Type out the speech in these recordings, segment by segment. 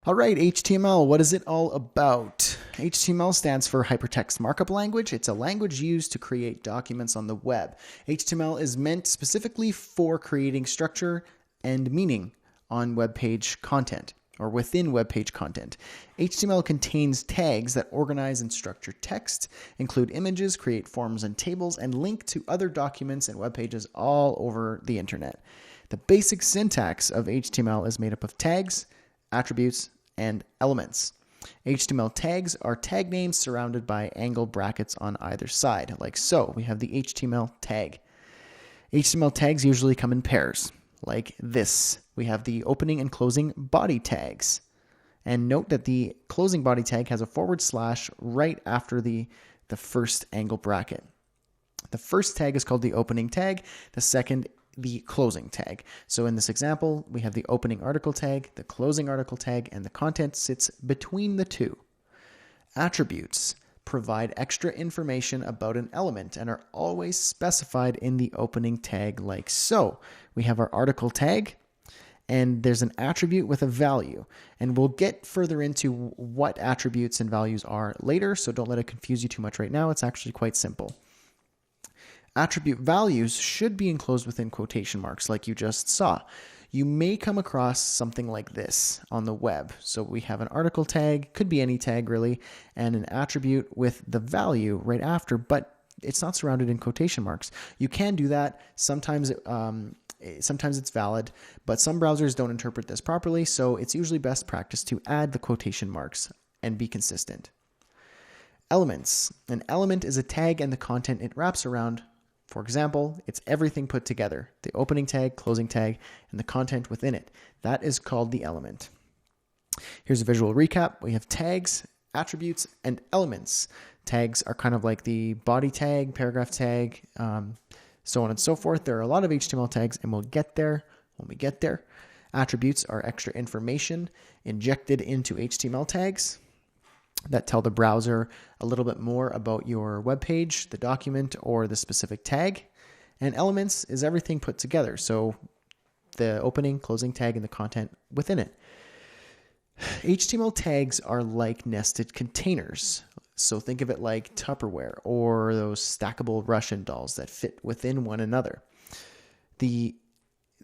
All right, HTML, what is it all about? HTML stands for Hypertext Markup Language. It's a language used to create documents on the web. HTML is meant specifically for creating structure and meaning on web page content or within web page content. HTML contains tags that organize and structure text, include images, create forms and tables, and link to other documents and web pages all over the internet. The basic syntax of HTML is made up of tags, attributes, and elements. HTML tags are tag names surrounded by angle brackets on either side, like so. We have the HTML tag. HTML tags usually come in pairs, like this. We have the opening and closing body tags. And note that the closing body tag has a / right after the first angle bracket. The first tag is called the opening tag. The second the closing tag. So in this example, we have the opening article tag, the closing article tag, and the content sits between the two. Attributes provide extra information about an element and are always specified in the opening tag like so. We have our article tag, and there's an attribute with a value. And we'll get further into what attributes and values are later, so don't let it confuse you too much right now. It's actually quite simple. Attribute values should be enclosed within quotation marks like you just saw. You may come across something like this on the web. So we have an article tag, could be any tag really, and an attribute with the value right after, but it's not surrounded in quotation marks. You can do that. Sometimes it's valid, but some browsers don't interpret this properly, so it's usually best practice to add the quotation marks and be consistent. Elements. An element is a tag and the content it wraps around. For example, it's everything put together, the opening tag, closing tag, and the content within it. That is called the element. Here's a visual recap. We have tags, attributes, and elements. Tags are kind of like the body tag, paragraph tag, so on and so forth. There are a lot of HTML tags, and we'll get there when we get there. Attributes are extra information injected into HTML tags that tell the browser a little bit more about your web page, the document, or the specific tag. And elements is everything put together. So the opening, closing tag, and the content within it. HTML tags are like nested containers. So think of it like Tupperware or those stackable Russian dolls that fit within one another.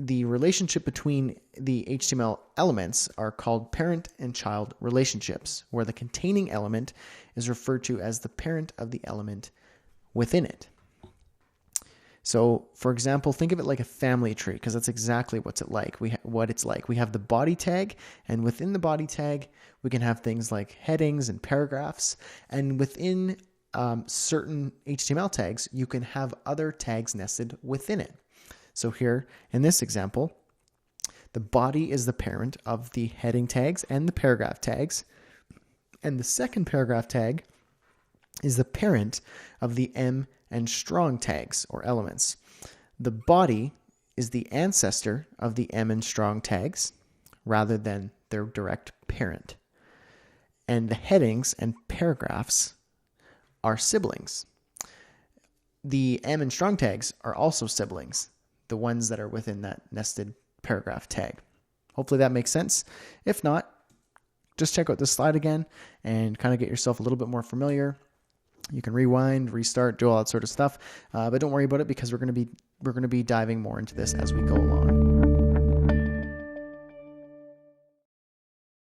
The relationship between the HTML elements are called parent and child relationships, where the containing element is referred to as the parent of the element within it. So, for example, think of it like a family tree, because that's exactly what it's like. We have the body tag, and within the body tag, we can have things like headings and paragraphs, and within certain HTML tags, you can have other tags nested within it. So here, in this example, the body is the parent of the heading tags and the paragraph tags. And the second paragraph tag is the parent of the M and strong tags or elements. The body is the ancestor of the M and strong tags rather than their direct parent. And the headings and paragraphs are siblings. The M and strong tags are also siblings, the ones that are within that nested paragraph tag. Hopefully that makes sense. If not, just check out this slide again and kind of get yourself a little bit more familiar. You can rewind, restart, do all that sort of stuff, but don't worry about it because we're going to be diving more into this as we go along.